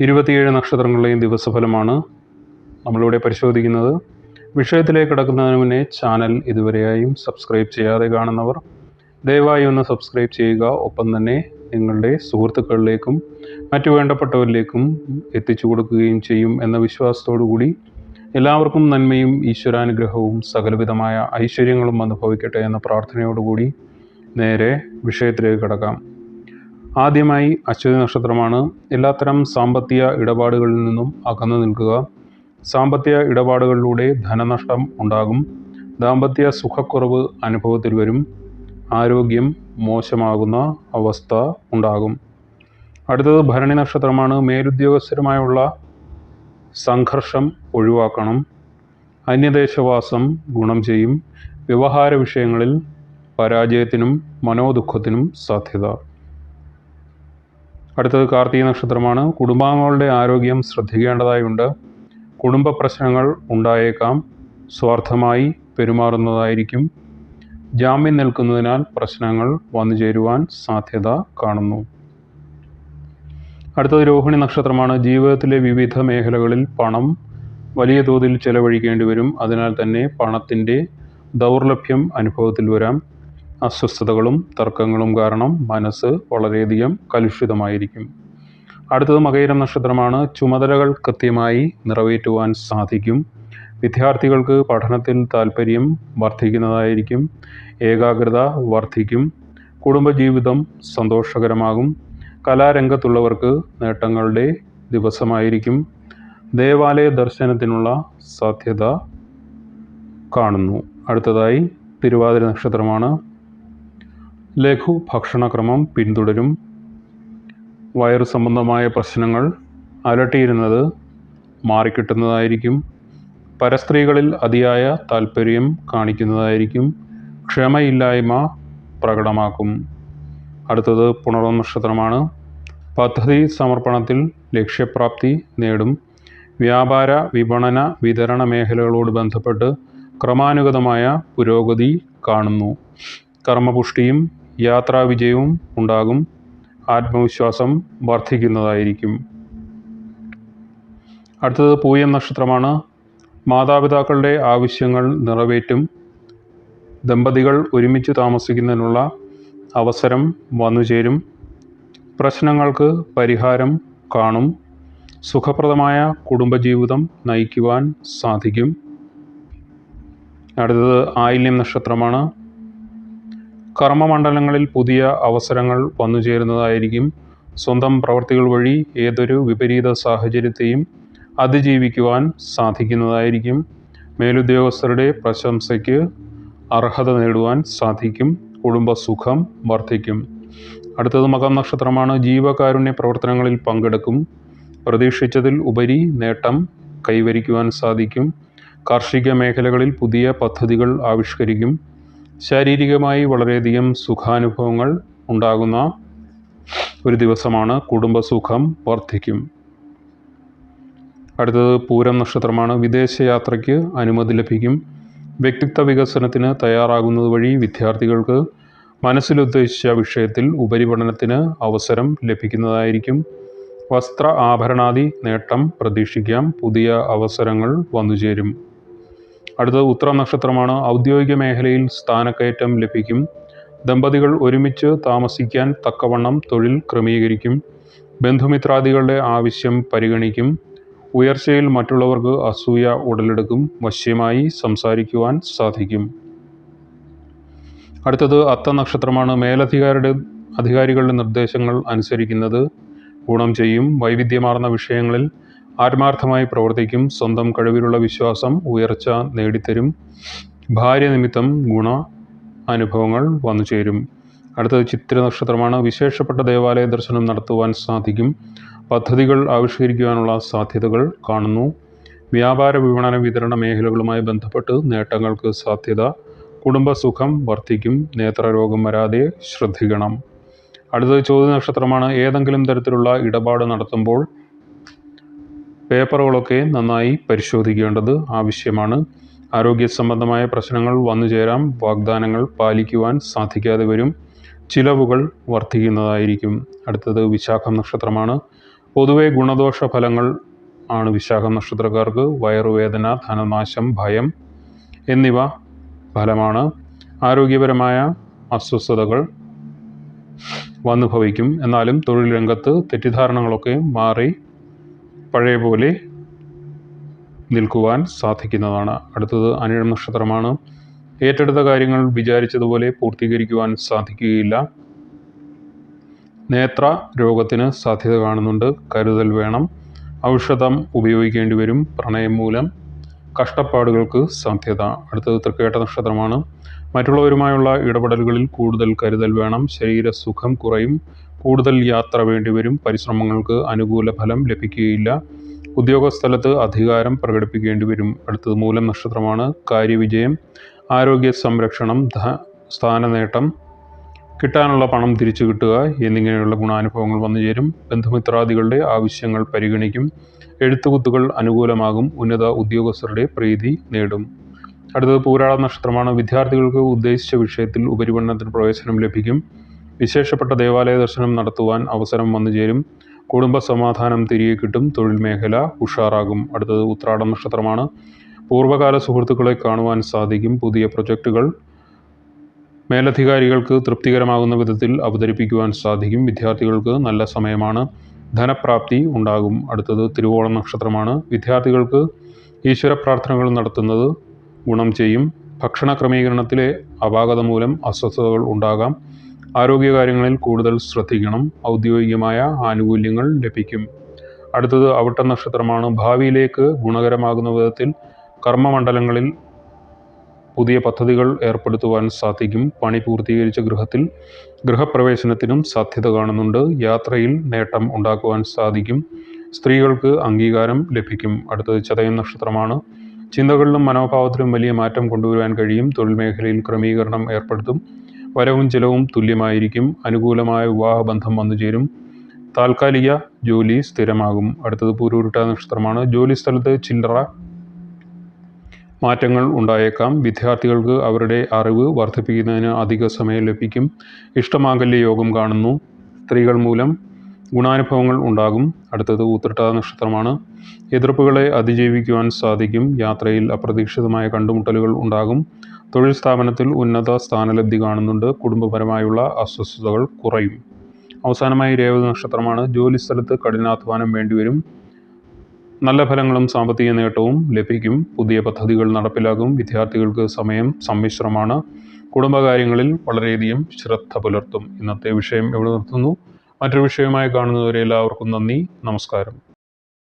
27 നക്ഷത്രങ്ങളുടെയും ദിവസഫലമാണ് നമ്മളിവിടെ പരിശോധിക്കുന്നത്. വിഷയത്തിലേക്ക് കടക്കുന്നതിന് മുന്നേ ചാനൽ ഇതുവരെയായും സബ്സ്ക്രൈബ് ചെയ്യാതെ കാണുന്നവർ ദയവായി ഒന്ന് സബ്സ്ക്രൈബ് ചെയ്യുക. ഒപ്പം തന്നെ നിങ്ങളുടെ സുഹൃത്തുക്കളിലേക്കും മറ്റു വേണ്ടപ്പെട്ടവരിലേക്കും എത്തിച്ചു കൊടുക്കുകയും ചെയ്യും എന്ന വിശ്വാസത്തോടു കൂടി എല്ലാവർക്കും നന്മയും ഈശ്വരാനുഗ്രഹവും സകലവിധമായ ഐശ്വര്യങ്ങളും അനുഭവിക്കട്ടെ എന്ന പ്രാർത്ഥനയോടുകൂടി നേരെ വിഷയത്തിലേക്ക് കടക്കാം. ആദ്യമായി അശ്വതി നക്ഷത്രമാണ്. എല്ലാത്തരം സാമ്പത്തിക ഇടപാടുകളിൽ നിന്നും അകന്നു നിൽക്കുക. സാമ്പത്തിക ഇടപാടുകളിലൂടെ ധനനഷ്ടം ഉണ്ടാകും. ദാമ്പത്യ സുഖക്കുറവ് അനുഭവത്തിൽ വരും. ആരോഗ്യം മോശമാകുന്ന അവസ്ഥ ഉണ്ടാകും. അടുത്തത് ഭരണി നക്ഷത്രമാണ്. മേലുദ്യോഗസ്ഥരുമായുള്ള സംഘർഷം ഒഴിവാക്കണം. അന്യദേശവാസം ഗുണം ചെയ്യും. വ്യവഹാര വിഷയങ്ങളിൽ പരാജയത്തിനും മനോദുഃഖത്തിനും സാധ്യത. അടുത്തത് കാർത്തിക നക്ഷത്രമാണ്. കുടുംബാംഗങ്ങളുടെ ആരോഗ്യം ശ്രദ്ധിക്കേണ്ടതായുണ്ട്. കുടുംബ പ്രശ്നങ്ങൾ ഉണ്ടായേക്കാം. സ്വാർത്ഥമായി പെരുമാറുന്നതായിരിക്കും. ജാമ്യം നിൽക്കുന്നതിനാൽ പ്രശ്നങ്ങൾ വന്നു ചേരുവാൻ സാധ്യത കാണുന്നു. അടുത്തത് രോഹിണി നക്ഷത്രമാണ്. ജീവിതത്തിലെ വിവിധ മേഖലകളിൽ പണം വലിയ തോതിൽ ചെലവഴിക്കേണ്ടി വരും. അതിനാൽ തന്നെ പണത്തിൻ്റെ ദൗർലഭ്യം അനുഭവത്തിൽ വരാം. അസ്വസ്ഥതകളും തർക്കങ്ങളും കാരണം മനസ്സ് വളരെയധികം കലുഷിതമായിരിക്കും. അടുത്തത് മകയിരം നക്ഷത്രമാണ്. ചുമതലകൾ കൃത്യമായി നിറവേറ്റുവാൻ സാധിക്കും. വിദ്യാർത്ഥികൾക്ക് പഠനത്തിൽ താല്പര്യം വർദ്ധിക്കുന്നതായിരിക്കും. ഏകാഗ്രത വർദ്ധിക്കും. കുടുംബജീവിതം സന്തോഷകരമാകും. കലാരംഗത്തുള്ളവർക്ക് നേട്ടങ്ങളുടെ ദിവസമായിരിക്കും. ദേവാലയ ദർശനത്തിനുള്ള സാധ്യത കാണുന്നു. അടുത്തതായി തിരുവാതിര നക്ഷത്രമാണ്. ലഘു ഭക്ഷണക്രമം പിന്തുടരും. വയറു സംബന്ധമായ പ്രശ്നങ്ങൾ അലട്ടിയിരുന്നത് മാറിക്കിട്ടുന്നതായിരിക്കും. പരസ്ത്രീകളിൽ അതിയായ താല്പര്യം കാണിക്കുന്നതായിരിക്കും. ക്ഷമയില്ലായ്മ പ്രകടമാക്കും. അടുത്തത് പുണർന്ന നക്ഷത്രമാണ്. പദ്ധതി സമർപ്പണത്തിൽ ലക്ഷ്യപ്രാപ്തി നേടും. വ്യാപാര വിപണന വിതരണ മേഖലകളോട് ബന്ധപ്പെട്ട് ക്രമാനുഗതമായ പുരോഗതി കാണുന്നു. കർമ്മപുഷ്ടിയും യാത്രാവിജയവും ഉണ്ടാകും. ആത്മവിശ്വാസം വർദ്ധിക്കുന്നതായിരിക്കും. അടുത്തത് പൂയം നക്ഷത്രമാണ്. മാതാപിതാക്കളുടെ ആവശ്യങ്ങൾ നിറവേറ്റും. ദമ്പതികൾ ഒരുമിച്ച് താമസിക്കുന്നതിനുള്ള അവസരം വന്നുചേരും. പ്രശ്നങ്ങൾക്ക് പരിഹാരം കാണും. സുഖപ്രദമായ കുടുംബജീവിതം നയിക്കുവാൻ സാധിക്കും. അടുത്തത് ആയില്യം നക്ഷത്രമാണ്. കർമ്മമണ്ഡലങ്ങളിൽ പുതിയ അവസരങ്ങൾ വന്നുചേരുന്നതായിരിക്കും. സ്വന്തം പ്രവൃത്തികൾ വഴി ഏതൊരു വിപരീത സാഹചര്യത്തെയും അതിജീവിക്കുവാൻ സാധിക്കുന്നതായിരിക്കും. മേലുദ്യോഗസ്ഥരുടെ പ്രശംസയ്ക്ക് അർഹത നേടുവാൻ സാധിക്കും. കുടുംബസുഖം വർദ്ധിക്കും. അടുത്തത് മകം നക്ഷത്രമാണ്. ജീവകാരുണ്യ പ്രവർത്തനങ്ങളിൽ പങ്കെടുക്കും. പ്രതീക്ഷിച്ചതിൽ ഉപരി നേട്ടം കൈവരിക്കുവാൻ സാധിക്കും. കാർഷിക മേഖലകളിൽ പുതിയ പദ്ധതികൾ ആവിഷ്കരിക്കും. ശാരീരികമായി വളരെയധികം സുഖാനുഭവങ്ങൾ ഉണ്ടാകുന്ന ഒരു ദിവസമാണ്. കുടുംബസുഖം വർദ്ധിക്കും. അടുത്തത് പൂരം നക്ഷത്രമാണ്. വിദേശയാത്രയ്ക്ക് അനുമതി ലഭിക്കും. വ്യക്തിത്വ വികസനത്തിന് തയ്യാറാകുന്നത് വഴി വിദ്യാർത്ഥികൾക്ക് മനസ്സിലുദ്ദേശിച്ച വിഷയത്തിൽ ഉപരിപഠനത്തിന് അവസരം ലഭിക്കുന്നതായിരിക്കും. വസ്ത്ര ആഭരണാദി നേട്ടം പ്രതീക്ഷിക്കാം. പുതിയ അവസരങ്ങൾ വന്നുചേരും. അടുത്തത് ഉത്രം നക്ഷത്രമാണ്. ഔദ്യോഗിക മേഖലയിൽ സ്ഥാനക്കയറ്റം ലഭിക്കും. ദമ്പതികൾ ഒരുമിച്ച് താമസിക്കാൻ തക്കവണ്ണം തൊഴിൽ ക്രമീകരിക്കും. ബന്ധുമിത്രാദികളുടെ ആവശ്യം പരിഗണിക്കും. ഉയർച്ചയിൽ മറ്റുള്ളവർക്ക് അസൂയ ഉടലെടുക്കും. വശ്യമായി സംസാരിക്കുവാൻ സാധിക്കും. അടുത്തത് അത്ത നക്ഷത്രമാണ്. അധികാരികളുടെ നിർദ്ദേശങ്ങൾ അനുസരിക്കുന്നത് ഗുണം ചെയ്യും. വൈവിധ്യമാർന്ന വിഷയങ്ങളിൽ ആത്മാർത്ഥമായി പ്രവർത്തിക്കും. സ്വന്തം കഴിവിലുള്ള വിശ്വാസം ഉയർച്ച നേടിത്തരും. ഭാര്യ നിമിത്തം ഗുണ അനുഭവങ്ങൾ വന്നുചേരും. അടുത്തത് ചിത്ര നക്ഷത്രമാണ്. വിശേഷപ്പെട്ട ദേവാലയ ദർശനം നടത്തുവാൻ സാധിക്കും. പദ്ധതികൾ ആവിഷ്കരിക്കുവാനുള്ള സാധ്യതകൾ കാണുന്നു. വ്യാപാര വിപണന വിതരണ മേഖലകളുമായി ബന്ധപ്പെട്ട് നേട്ടങ്ങൾക്ക് സാധ്യത. കുടുംബസുഖം വർദ്ധിക്കും. നേത്രരോഗം വരാതെ ശ്രദ്ധിക്കണം. അടുത്തത് ചോദ്യ നക്ഷത്രമാണ്. ഏതെങ്കിലും തരത്തിലുള്ള ഇടപാട് നടത്തുമ്പോൾ പേപ്പറുകളൊക്കെ നന്നായി പരിശോധിക്കേണ്ടത് ആവശ്യമാണ്. ആരോഗ്യ സംബന്ധമായ പ്രശ്നങ്ങൾ വന്നുചേരാം. വാഗ്ദാനങ്ങൾ പാലിക്കുവാൻ സാധിക്കാതെ വരും. ചിലവുകൾ വർദ്ധിക്കുന്നതായിരിക്കും. അടുത്തത് വിശാഖം നക്ഷത്രമാണ്. പൊതുവെ ഗുണദോഷ ഫലങ്ങൾ ആണ് വിശാഖം നക്ഷത്രക്കാർക്ക്. വയറുവേദന, ധനനാശം, ഭയം എന്നിവ ഫലമാണ്. ആരോഗ്യപരമായ അസ്വസ്ഥതകൾ വന്നു ഭവിക്കും. എന്നാലും തൊഴിൽ രംഗത്ത് തെറ്റിദ്ധാരണകളൊക്കെ മാറി പഴയ പോലെ നിൽക്കുവാൻ സാധിക്കുന്നതാണ്. അടുത്തത് അനിഴം നക്ഷത്രമാണ്. ഏറ്റെടുത്ത കാര്യങ്ങൾ വിചാരിച്ചതുപോലെ പൂർത്തീകരിക്കുവാൻ സാധിക്കുകയില്ല. നേത്ര രോഗത്തിന് സാധ്യത കാണുന്നുണ്ട്. കരുതൽ വേണം. ഔഷധം ഉപയോഗിക്കേണ്ടി വരും. പ്രണയം മൂലം കഷ്ടപ്പാടുകൾക്ക് സാധ്യത. അടുത്തത് തൃക്കേട്ട നക്ഷത്രമാണ്. മറ്റുള്ളവരുമായുള്ള ഇടപെടലുകളിൽ കൂടുതൽ കരുതൽ വേണം. ശരീരസുഖം കുറയും. കൂടുതൽ യാത്ര വേണ്ടിവരും. പരിശ്രമങ്ങൾക്ക് അനുകൂല ഫലം ലഭിക്കുകയില്ല. ഉദ്യോഗസ്ഥലത്ത് അധികാരം പ്രകടിപ്പിക്കേണ്ടി വരും. അടുത്തത് മൂലം നക്ഷത്രമാണ്. കാര്യവിജയം, ആരോഗ്യ സംരക്ഷണം, സ്ഥാനനേട്ടം, കിട്ടാനുള്ള പണം തിരിച്ചു കിട്ടുക എന്നിങ്ങനെയുള്ള ഗുണാനുഭവങ്ങൾ വന്നു ചേരും. ബന്ധുമിത്രാദികളുടെ ആവശ്യങ്ങൾ പരിഗണിക്കും. എഴുത്തുകുത്തുകൾ അനുകൂലമാകും. ഉന്നത ഉദ്യോഗസ്ഥരുടെ പ്രീതി നേടും. അടുത്തത് പൂരാട നക്ഷത്രമാണ്. വിദ്യാർത്ഥികൾക്ക് ഉദ്ദേശിച്ച വിഷയത്തിൽ ഉപരിപഠനത്തിന് പ്രവേശനം ലഭിക്കും. വിശേഷപ്പെട്ട ദേവാലയ ദർശനം നടത്തുവാൻ അവസരം വന്നു ചേരും. കുടുംബ സമാധാനം തിരികെ കിട്ടും. തൊഴിൽ മേഖല ഉഷാറാകും. അടുത്തത് ഉത്രാടം നക്ഷത്രമാണ്. പൂർവ്വകാല സുഹൃത്തുക്കളെ കാണുവാൻ സാധിക്കും. പുതിയ പ്രൊജക്റ്റുകൾ മേലധികാരികൾക്ക് തൃപ്തികരമാകുന്ന വിധത്തിൽ അവതരിപ്പിക്കുവാൻ സാധിക്കും. വിദ്യാർത്ഥികൾക്ക് നല്ല സമയമാണ്. ധനപ്രാപ്തി ഉണ്ടാകും. അടുത്തത് തിരുവോണം നക്ഷത്രമാണ്. വിദ്യാർത്ഥികൾക്ക് ഈശ്വര പ്രാർത്ഥനകൾ നടത്തുന്നത് ഗുണം ചെയ്യും. ഭക്ഷണ ക്രമീകരണത്തിലെ അപാകത മൂലം അസ്വസ്ഥതകൾ ഉണ്ടാകാം. ആരോഗ്യകാര്യങ്ങളിൽ കൂടുതൽ ശ്രദ്ധിക്കണം. ഔദ്യോഗികമായ ആനുകൂല്യങ്ങൾ ലഭിക്കും. അടുത്തത് അവിട്ടം നക്ഷത്രമാണ്. ഭാവിയിലേക്ക് ഗുണകരമാകുന്ന വിധത്തിൽ കർമ്മമണ്ഡലങ്ങളിൽ പുതിയ പദ്ധതികൾ ഏർപ്പെടുത്തുവാൻ സാധിക്കും. പണി പൂർത്തീകരിച്ച ഗൃഹത്തിൽ ഗൃഹപ്രവേശനത്തിനും സാധ്യത കാണുന്നുണ്ട്. യാത്രയിൽ നേട്ടം ഉണ്ടാക്കുവാൻ സാധിക്കും. സ്ത്രീകൾക്ക് അംഗീകാരം ലഭിക്കും. അടുത്തത് ചതയം നക്ഷത്രമാണ്. ചിന്തകളിലും മനോഭാവത്തിലും വലിയ മാറ്റം കൊണ്ടുവരുവാൻ കഴിയും. തൊഴിൽ മേഖലയിൽ ക്രമീകരണം ഏർപ്പെടുത്തും. വരവും ചെലവും തുല്യമായിരിക്കും. അനുകൂലമായ വിവാഹബന്ധം വന്നു ചേരും. താൽക്കാലിക ജോലി സ്ഥിരമാകും. അടുത്തത് പൂരുരുട്ടാതി നക്ഷത്രമാണ്. ജോലി സ്ഥലത്ത് ചില്ലറ മാറ്റങ്ങൾ ഉണ്ടായേക്കാം. വിദ്യാർത്ഥികൾക്ക് അവരുടെ അറിവ് വർദ്ധിപ്പിക്കുന്നതിന് അധിക സമയം ലഭിക്കും. ഇഷ്ടമാംഗല്യ യോഗം കാണുന്നു. സ്ത്രീകൾ മൂലം ഗുണാനുഭവങ്ങൾ ഉണ്ടാകും. അടുത്തത് ഉത്രട്ടാതി നക്ഷത്രമാണ്. എതിർപ്പുകളെ അതിജീവിക്കുവാൻ സാധിക്കും. യാത്രയിൽ അപ്രതീക്ഷിതമായ കണ്ടുമുട്ടലുകൾ ഉണ്ടാകും. തൊഴിൽ സ്ഥാപനത്തിൽ ഉന്നത സ്ഥാനലബ്ധി കാണുന്നുണ്ട്. കുടുംബപരമായുള്ള അസ്വസ്ഥതകൾ കുറയും. അവസാനമായി രേവതി നക്ഷത്രമാണ്. ജോലിസ്ഥലത്ത് കഠിനാധ്വാനം വേണ്ടിവരും. നല്ല ഫലങ്ങളും സാമ്പത്തിക നേട്ടവും ലഭിക്കും. പുതിയ പദ്ധതികൾ നടപ്പിലാകും. വിദ്യാർത്ഥികൾക്ക് സമയം സമ്മിശ്രമാണ്. കുടുംബകാര്യങ്ങളിൽ വളരെയധികം ശ്രദ്ധ പുലർത്തും. ഇന്നത്തെ വിഷയം ഇവിടെ നിർത്തുന്നു. മറ്റൊരു വിഷയമായി കാണുന്നതുവരെ എല്ലാവർക്കും നന്ദി. നമസ്കാരം.